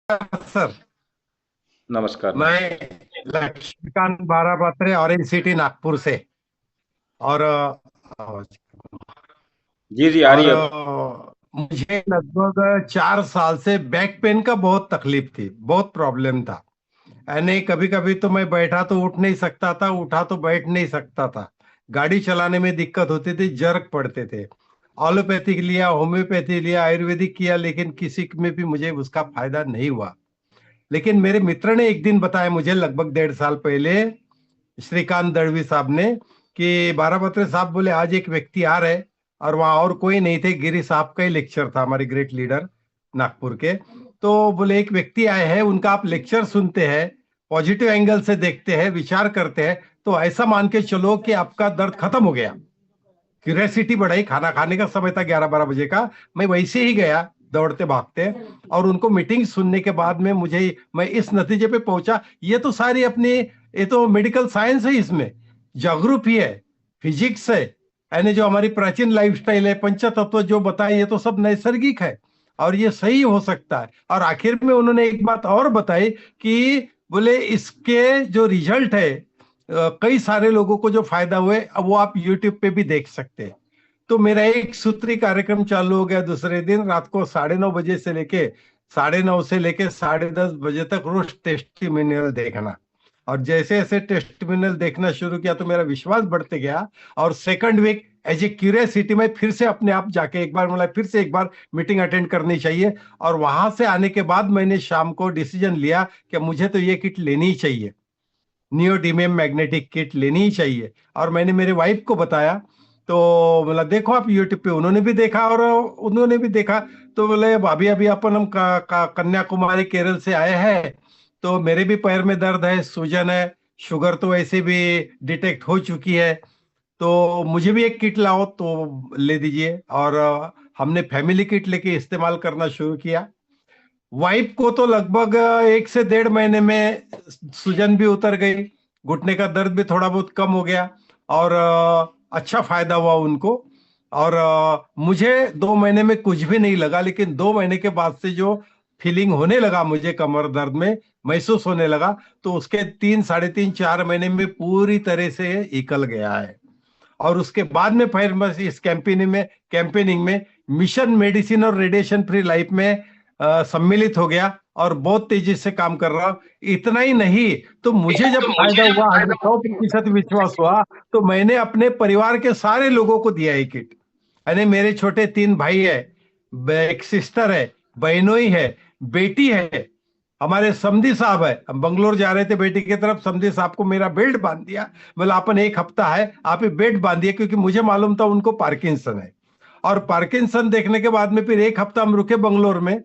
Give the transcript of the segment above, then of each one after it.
Sir, नमस्कार नमस्कार। मैं लक्ष्मीकांत बारापात्रे, ऑरेंज सिटी नागपुर से। और जी जी, आ रही और है अब। मुझे लगभग 4 साल से बैक पेन का बहुत तकलीफ थी, बहुत प्रॉब्लम था। यानी कभी कभी तो मैं बैठा तो उठ नहीं सकता था, उठा तो बैठ नहीं सकता था। गाड़ी चलाने में दिक्कत होती थी, जर्क पड़ते थे। एलोपैथिक लिया, होम्योपैथी लिया, आयुर्वेदिक किया, लेकिन किसी में भी मुझे उसका फायदा नहीं हुआ। लेकिन मेरे मित्र ने एक दिन बताया मुझे, लगभग 1.5 साल पहले, श्रीकांत दड़वी साहब ने, कि बारापत्रे साहब बोले आज एक व्यक्ति आ रहे। और वहां और कोई नहीं थे, गिरी साहब का ही लेक्चर था, हमारे ग्रेट लीडर नागपुर के। तो बोले एक व्यक्ति आए हैं, उनका आप लेक्चर सुनते हैं, पॉजिटिव एंगल से देखते हैं, विचार करते हैं, तो ऐसा मान के चलो कि आपका दर्द खत्म हो गया। क्यूरियोसिटी बढ़ाई, खाना खाने का समय था 11-12 बजे का। मैं वैसे ही गया, दौड़ते भागते। और उनको मीटिंग सुनने के बाद में मैं इस नतीजे पे पहुंचा, ये तो सारी अपनी, ये तो मेडिकल साइंस है, इसमें ज्योग्राफी है, फिजिक्स है, यानी जो हमारी प्राचीन लाइफस्टाइल है, पंचतत्व जो बताए, ये तो सब नैसर्गिक है। और ये सही हो सकता है। और आखिर में उन्होंने एक बात और बताई कि बोले इसके जो रिजल्ट है, कई सारे लोगों को जो फायदा हुए, अब वो आप यूट्यूब पे भी देख सकते हैं। तो मेरा एक सूत्री कार्यक्रम चालू हो गया, दूसरे दिन रात को 9:30 बजे से लेके 9:30 से लेके 10:30 बजे तक रोज टेस्टिमोनियल देखना। और जैसे जैसे टेस्टिमोनियल देखना शुरू किया तो मेरा विश्वास बढ़ते गया। और second week, as a curiosity, में फिर से अपने आप जाके एक बार, मतलब फिर से एक बार मीटिंग अटेंड करनी चाहिए। और वहां से आने के बाद मैंने शाम को डिसीजन लिया कि मुझे तो ये किट लेनी ही चाहिए, नियोडीमियम मैग्नेटिक किट लेनी ही चाहिए। और मैंने मेरे वाइफ को बताया, तो बोला देखो आप यूट्यूब पे, उन्होंने भी देखा और उन्होंने भी देखा। तो बोले अभी अभी अपन हम कन्याकुमारी केरल से आए हैं, तो मेरे भी पैर में दर्द है, सूजन है, शुगर तो ऐसे भी डिटेक्ट हो चुकी है, तो मुझे भी एक किट लाओ तो ले दीजिए। और हमने फैमिली किट लेके इस्तेमाल करना शुरू किया। वाइफ को तो लगभग 1 से 1.5 महीने में सूजन भी उतर गई, घुटने का दर्द भी थोड़ा बहुत कम हो गया। और अच्छा फायदा हुआ उनको। और मुझे 2 महीने में कुछ भी नहीं लगा, लेकिन 2 महीने के बाद से जो फीलिंग होने लगा मुझे, कमर दर्द में महसूस होने लगा, तो उसके 3, 3.5, 4 महीने में पूरी तरह से निकल गया है। और उसके बाद में फिर बस इस कैंपेनिंग में मिशन मेडिसिन और रेडिएशन फ्री लाइफ में सम्मिलित हो गया, और बहुत तेजी से काम कर रहा हूं। इतना ही नहीं, तो मुझे जब तो फायदा मुझे हुआ, 100% विश्वास हुआ, तो मैंने अपने परिवार के सारे लोगों को दिया है किट। यानी मेरे छोटे 3 भाई है, एक सिस्टर है, बहनोई है, बेटी है। हमारे समधी साहब है, हम बंगलोर जा रहे थे बेटी की तरफ, समधी साहब को मेरा बेल्ट बांध दिया। बोला अपन एक हफ्ता है, आप ही बेल्ट बांधिए, क्योंकि मुझे मालूम था उनको पार्किंसन है। और पार्किंसन देखने के बाद में फिर एक हफ्ता हम रुके बंगलोर में।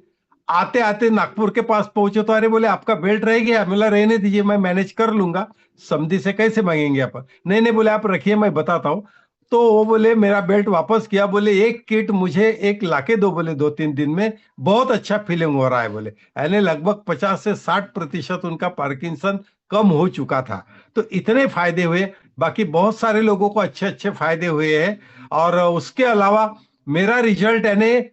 आते आते नागपुर के पास पहुंचे तो अरे बोले आपका बेल्ट रह गया। बोला रहने दीजिए, मैं मैनेज कर लूंगा, समधी से कैसे मांगेंगे अपन। नहीं नहीं, बोले आप रखिए, मैं बताता हूँ। तो वो बोले मेरा बेल्ट वापस किया, बोले एक किट मुझे एक लाके दो, बोले 2-3 दिन में बहुत अच्छा फीलिंग हो रहा है, बोले। यानी लगभग 50 से 60% उनका पार्किंसन कम हो चुका था। तो इतने फायदे हुए। बाकी बहुत सारे लोगों को अच्छे अच्छे फायदे हुए हैं। और उसके अलावा मेरा रिजल्ट, यानी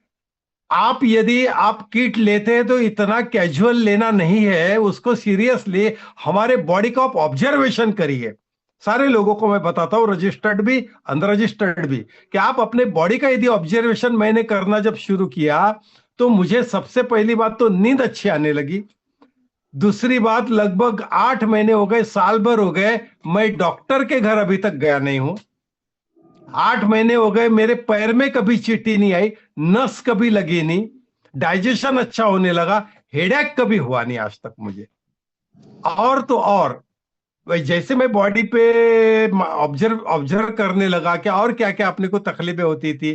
आप यदि आप किट लेते हैं तो इतना कैजुअल लेना नहीं है, उसको सीरियसली हमारे बॉडी का आप ऑब्जर्वेशन करिए। सारे लोगों को मैं बताता हूं, रजिस्टर्ड भी, अनरजिस्टर्ड भी, कि आप अपने बॉडी का यदि ऑब्जर्वेशन मैंने करना जब शुरू किया, तो मुझे सबसे पहली बात तो नींद अच्छी आने लगी। दूसरी बात, लगभग 8 महीने हो गए, साल भर हो गए, मैं डॉक्टर के घर अभी तक गया नहीं हूं। 8 महीने हो गए, मेरे पैर में कभी चींटी नहीं आई, नस कभी लगी नहीं, डाइजेशन अच्छा होने लगा, हेडेक कभी हुआ नहीं आज तक मुझे। और तो और, भाई जैसे मैं बॉडी पे ऑब्जर्व ऑब्जर्व करने लगा कि और क्या क्या अपने को तकलीफें होती थी,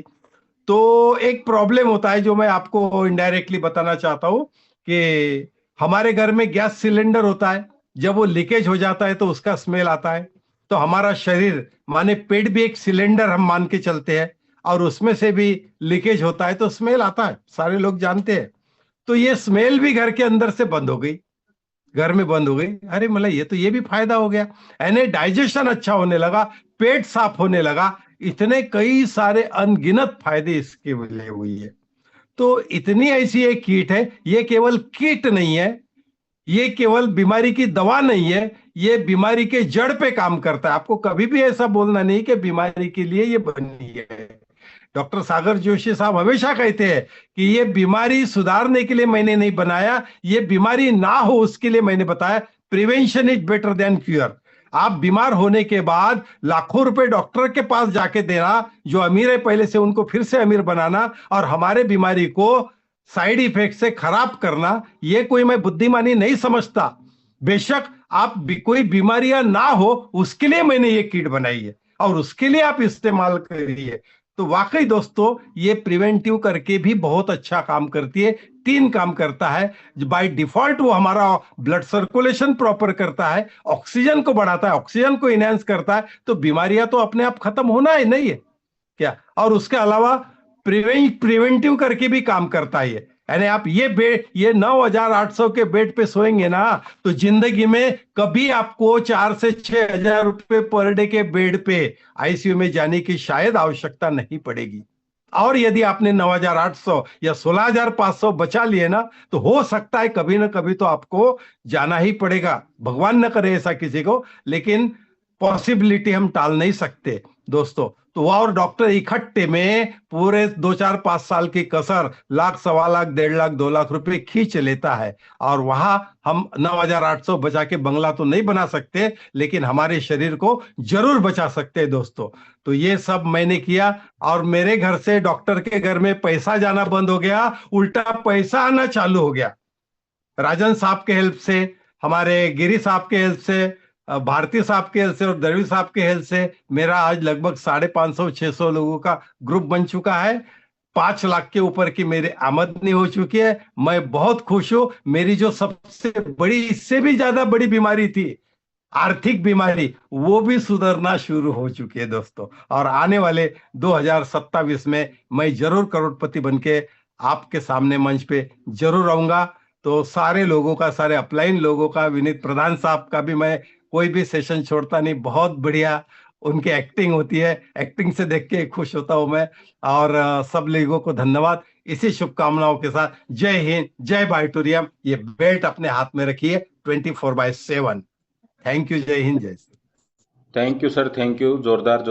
तो एक प्रॉब्लम होता है जो मैं आपको इनडायरेक्टली बताना चाहता हूं, कि हमारे घर में गैस सिलेंडर होता है, जब वो लीकेज हो जाता है तो उसका स्मेल आता है। तो हमारा शरीर, माने पेट भी एक सिलेंडर हम मान के चलते हैं, और उसमें से भी लीकेज होता है तो स्मेल आता है, सारे लोग जानते हैं। तो ये स्मेल भी घर के अंदर से बंद हो गई, घर में बंद हो गई। अरे मतलब ये भी फायदा हो गया, यानी डाइजेशन अच्छा होने लगा, पेट साफ होने लगा। इतने कई सारे अनगिनत फायदे इसके लिए हुई है। तो इतनी ऐसी एक किट है, ये केवल किट नहीं है, ये केवल बीमारी की दवा नहीं है, ये बीमारी के जड़ पे काम करता है। आपको कभी भी ऐसा बोलना नहीं कि बीमारी के लिए ये बनी है। डॉक्टर सागर जोशी साहब हमेशा कहते हैं कि ये बीमारी सुधारने के लिए मैंने नहीं बनाया, ये बीमारी ना हो उसके लिए मैंने बताया। Prevention is better than cure. आप बीमार होने के बाद लाखों रुपए डॉक्टर के पास जाके देना, जो अमीर है पहले से उनको फिर से अमीर बनाना, और हमारे बीमारी को साइड इफेक्ट से खराब करना, ये कोई मैं बुद्धिमानी नहीं समझता। बेशक आप कोई बीमारियां ना हो उसके लिए मैंने ये किट बनाई है, और उसके लिए आप इस्तेमाल करिए। तो वाकई दोस्तों, ये प्रिवेंटिव करके भी बहुत अच्छा काम करती है। 3 काम करता है। बाय डिफॉल्ट वो हमारा ब्लड सर्कुलेशन प्रॉपर करता है, ऑक्सीजन को बढ़ाता है, ऑक्सीजन को इनहेंस करता है, तो बीमारियां तो अपने आप खत्म होना है नहीं है क्या। और उसके अलावा प्रिवेंटिव करके भी काम करता है ये। यानी आप ये 9,800 के बेड पे सोएंगे ना, तो जिंदगी में कभी आपको 4 से 6,000 रुपए पर डे के बेड पे आईसीयू में जाने की शायद आवश्यकता नहीं पड़ेगी। और यदि आपने 9,800 या 16,500 बचा लिए ना, तो हो सकता है कभी ना कभी तो आपको जाना ही पड़ेगा। भगवान न करे ऐसा किसी को, लेकिन पॉसिबिलिटी हम टाल नहीं सकते दोस्तों। तो वह और डॉक्टर इकट्ठे में पूरे 2, 4, 5 साल की कसर, लाख, 1.25 लाख, 1.5 लाख, 2 लाख रुपए खींच लेता है। और वहां हम 9,800 बचा के बंगला तो नहीं बना सकते, लेकिन हमारे शरीर को जरूर बचा सकते हैं दोस्तों। तो ये सब मैंने किया, और मेरे घर से डॉक्टर के घर में पैसा जाना बंद हो गया, उल्टा पैसा आना चालू हो गया। राजन साहब के हेल्प से, हमारे गिरी साहब के हेल्प से, भारती साहब के हेल्प से और दरवी साहब के हेल्प से मेरा आज लगभग 550-600 लोगों का ग्रुप बन चुका है। 5 लाख के ऊपर की मेरी आमदनी हो चुकी है। मैं बहुत खुश हूं। मेरी जो सबसे बड़ी, इससे भी ज्यादा बड़ी बीमारी थी, आर्थिक बीमारी, वो भी सुधरना शुरू हो चुकी है दोस्तों। और आने वाले 2027 में मैं जरूर करोड़पति बनके आपके सामने मंच पे जरूर आऊंगा। तो सारे लोगों का, सारे अपलाइन लोगों का, विनीत प्रधान साहब का भी मैं कोई भी सेशन छोड़ता नहीं। बहुत बढ़िया उनकी एक्टिंग होती है, एक्टिंग से देख के खुश होता हूं मैं। और सब लोगों को धन्यवाद। इसी शुभकामनाओं के साथ जय हिंद, जय बाइटोरियम। ये बेल्ट अपने हाथ में रखिए 24/7। Thank you. जय हिंद, जय Shri. Thank you sir, thank you. जोरदार